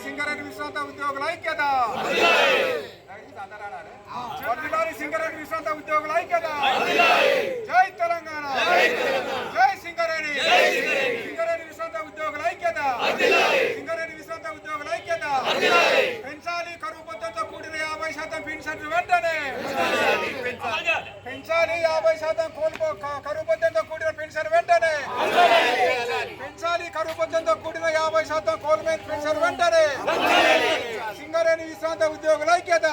సింగరేణి విశ్రాంత ఉద్యోగుల ఐక్యత, సింగరేణి విశ్రాంత ఉద్యోగుల ఐక్యత. జై తెలంగాణ, జై సింగరేణి, సింగరేణి విశ్రాంత ఉద్యోగుల ఐక్యత, సింగరేణి విశ్రాంత ఉద్యోగుల ఐక్యత. పెంచాలి కరువు పద్ధతితో కూడిన 50% పెన్షన్ వెంటనే పెంచాలి. 50% కరువు పద్ధతితో కూడిన పెన్షన్ వెంటనే పెంచాలి. కరువు పద్ధతితో కూడిన 50% కోల్మెన్ పెన్షన్ వెంటనే. సింగరేణి విశ్రాంత ఉద్యోగుల ఐక్యత,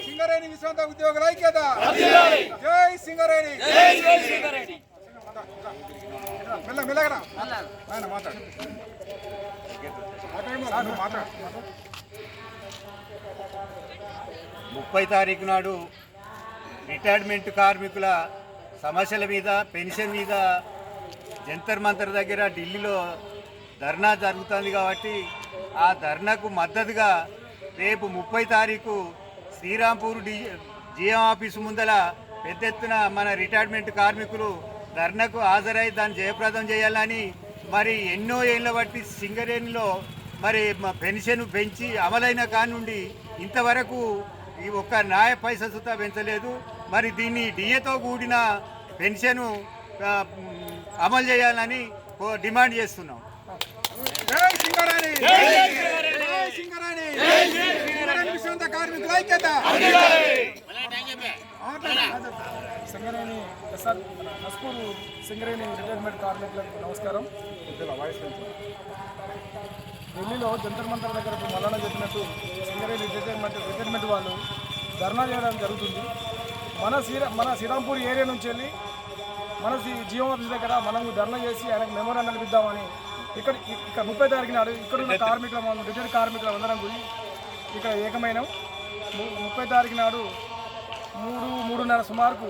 సింగరేణి విశ్రాంత ఉద్యోగుల ఐక్యత. జై సింగరేణి. మెల్లగరా మాట్లాడు. 30 తారీఖు నాడు రిటైర్మెంట్ కార్మికుల సమస్యల మీద, పెన్షన్ మీద జంతర్ మంతర్ దగ్గర ఢిల్లీలో ధర్నా జరుగుతుంది కాబట్టి ఆ ధర్నాకు మద్దతుగా రేపు 30 తారీఖు శ్రీరాంపూర్ జిఎం ఆఫీసు ముందల పెద్ద ఎత్తున మన రిటైర్మెంట్ కార్మికులు ధర్నాకు హాజరై దాన్ని జయప్రదం చేయాలని, మరి ఎన్నో ఏళ్ళ బట్టి సింగరేణిలో మరి పెన్షన్ పెంచి అమలైన కానుండి ఇంతవరకు ఈ ఒక్క న్యాయ పైసా సుతా పెంచలేదు. మరి దీన్ని డిఏతో కూడిన పెన్షను అమలు చేయాలని డిమాండ్ చేస్తున్నాం. జై సింగరేణి, జై సింగరేణి, సింగరేణి విశ్రాంత కార్మికుల ఐక్యత. సింగరేణి ఎస్ఆర్ నస్పూర్ సింగరేణి రిటైర్మెంట్ కార్మికులకు నమస్కారం. ఢిల్లీలో జంతర్ మంతర్ దగ్గర మల్లన్న చెప్పినట్టు సింగరేణి రిటైర్మెంట్ వాళ్ళు ధర్నా చేయడం జరుగుతుంది. మన శ్రీరాంపూర్ ఏరియా నుంచి వెళ్ళి మన జియో ఆఫీస్ దగ్గర మనం ధర్నా చేసి ఆయనకు మెమోరాండం ఇద్దామని ఇక్కడ 30 తారీఖు నాడు ఇక్కడున్న రిటైర్డ్ కార్మికుల అందరం గురి ఇక్కడ ఏకమైనాం. 30 తారీఖు నాడు 3:30 సుమారుకు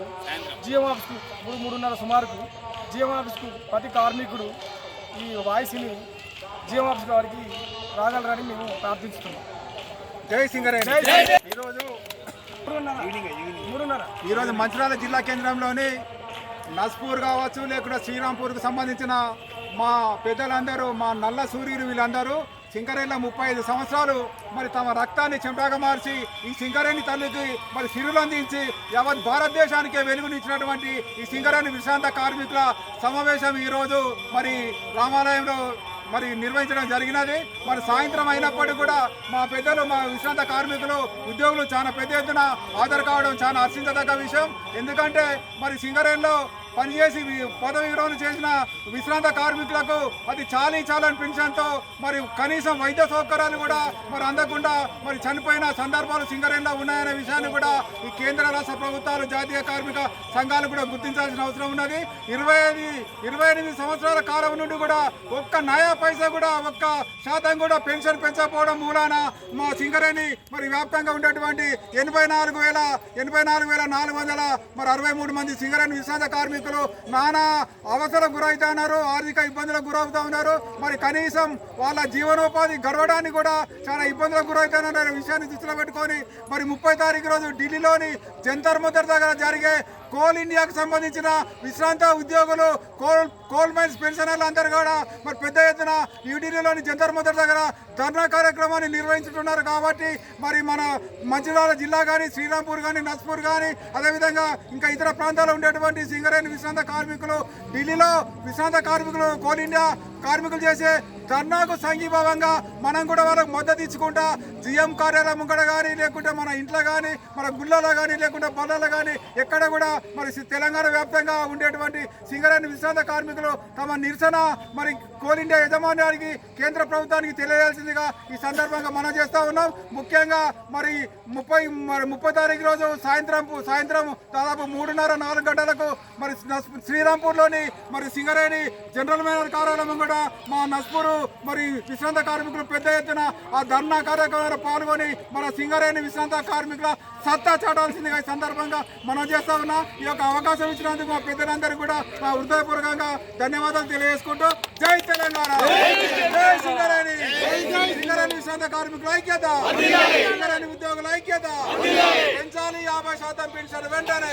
జియో ఆఫీస్కు 3:30 సుమారుకు జియో ఆఫీస్కు ప్రతి కార్మికుడు ఈ వాయిస్ని జియో ఆఫీస్ వారికి రాగలరని మేము ప్రార్థిస్తున్నాం. జై సింగరేణి. ఈరోజు మంచిర్యాల జిల్లా కేంద్రంలోని నస్పూర్ కావచ్చు, లేకుండా శ్రీరాంపూర్కు సంబంధించిన మా పెద్దలందరూ, మా నల్ల సూర్యులు వీళ్ళందరూ సింగరేణిలో 35 సంవత్సరాలు మరి తమ రక్తాన్ని చెంపాగా మార్చి ఈ సింగరేణి తల్లికి మరి సిరులు అందించి యావత్ భారతదేశానికే వెలుగునిచ్చినటువంటి ఈ సింగరేణి విశ్రాంత కార్మికుల సమావేశం ఈరోజు మరి రామాలయంలో మరి నిర్వహించడం జరిగినది. మరి సాయంత్రం అయినప్పటికీ కూడా మా పెద్దలు, మా విశ్రాంత కార్మికులు, ఉద్యోగులు చాలా పెద్ద ఎత్తున హాజరు కావడం చాలా హర్షించదగ్గ విషయం. ఎందుకంటే మరి సింగరేణిలో పనిచేసి పదవి విరమణ చేసిన విశ్రాంత కార్మికులకు అది చాలని పెన్షన్తో మరి కనీసం వైద్య సౌకర్యాలు కూడా మరి అందకుండా మరి చనిపోయిన సందర్భాలు సింగరేణిలో ఉన్నాయనే విషయాన్ని కూడా ఈ కేంద్ర రాష్ట్ర ప్రభుత్వాలు, జాతీయ కార్మిక సంఘాలు కూడా గుర్తించాల్సిన అవసరం ఉన్నది. 28 సంవత్సరాల కాలం నుండి కూడా ఒక్క నయా పైసా కూడా, ఒక్క శాతం కూడా పెన్షన్ పెంచకపోవడం మూలాన మా సింగరేణి మరి వ్యాప్తంగా ఉండేటువంటి 84,463 మంది సింగరేణి విశ్రాంత కార్మికులు నానా అవసరం గురవుతున్నారు, ఆర్థిక ఇబ్బందులకు గురవుతూ ఉన్నారు. మరి కనీసం వాళ్ళ జీవనోపాధి గడవడానికి కూడా చాలా ఇబ్బందులకు గురవుతున్నారు విషయాన్ని దృష్టిలో పెట్టుకొని మరి 30 తారీఖు రోజు ఢిల్లీలోని జంతర్ మంతర్ దగ్గర జరిగే కోల్ ఇండియాకు సంబంధించిన విశ్రాంత ఉద్యోగులు, కోల్ మైన్స్ పెన్షనర్లు అందరూ కూడా మరి పెద్ద ఎత్తున న్యూఢిల్లీలోని జంతర్ మంతర్ దగ్గర ధర్నా కార్యక్రమాన్ని నిర్వహించుతున్నారు. కాబట్టి మరి మన మంచిర్యాల జిల్లా కానీ, శ్రీరాంపూర్ కానీ, నస్పూర్ కానీ, అదేవిధంగా ఇంకా ఇతర ప్రాంతాల్లో ఉండేటువంటి సింగరేణి విశ్రాంత కార్మికులు ఢిల్లీలో విశ్రాంత కార్మికులు, కోల్ ఇండియా కార్మికులు చేసే ధర్నాకు సంఘీభావంగా మనం కూడా వాళ్ళకు మద్దతు ఇచ్చుకుంటా జిఎం కార్యాలయం ముంగడ కానీ, లేకుంటే మన ఇంట్లో కానీ, మన గుళ్ళలో కానీ, లేకుంటే బళ్ళలో కానీ ఎక్కడ కూడా మరి తెలంగాణ వ్యాప్తంగా ఉండేటువంటి సింగరేణి విశ్రాంత కార్మికులు తమ నిరసన మరి కోల్ ఇండియా యజమాన్యానికి, కేంద్ర ప్రభుత్వానికి తెలియజేయాల్సిందిగా ఈ సందర్భంగా మనం చేస్తూ ఉన్నాం. ముఖ్యంగా మరి 30 తారీఖు రోజు సాయంత్రం దాదాపు 3:30-4 గంటలకు మరి శ్రీరాంపూర్లోని మరి సింగరేణి జనరల్ మేనేజర్ కార్యాలయం కూడా మా నస్పూరు మరి విశ్రాంత కార్మికులు పెద్ద ఎత్తున ఆ ధర్నా కార్యక్రమంలో పాల్గొని మన సింగరేణి విశ్రాంత కార్మికుల సత్తా చాటాల్సిందిగా ఈ సందర్భంగా మనం చేస్తా ఉన్నాం. ఈ యొక్క అవకాశం ఇచ్చినందుకు మా పెద్దలందరికీ కూడా మా హృదయపూర్వకంగా ధన్యవాదాలు తెలియజేసుకుంటూ జై తెలంగాణ, జై సింగరేణి, సింగరేణి విశ్రాంత కార్మికుల ఐక్యత, సింగరేణి ఉద్యోగుల ఐక్యత. పెంచాలి 50% పెన్షన్ వెంటనే.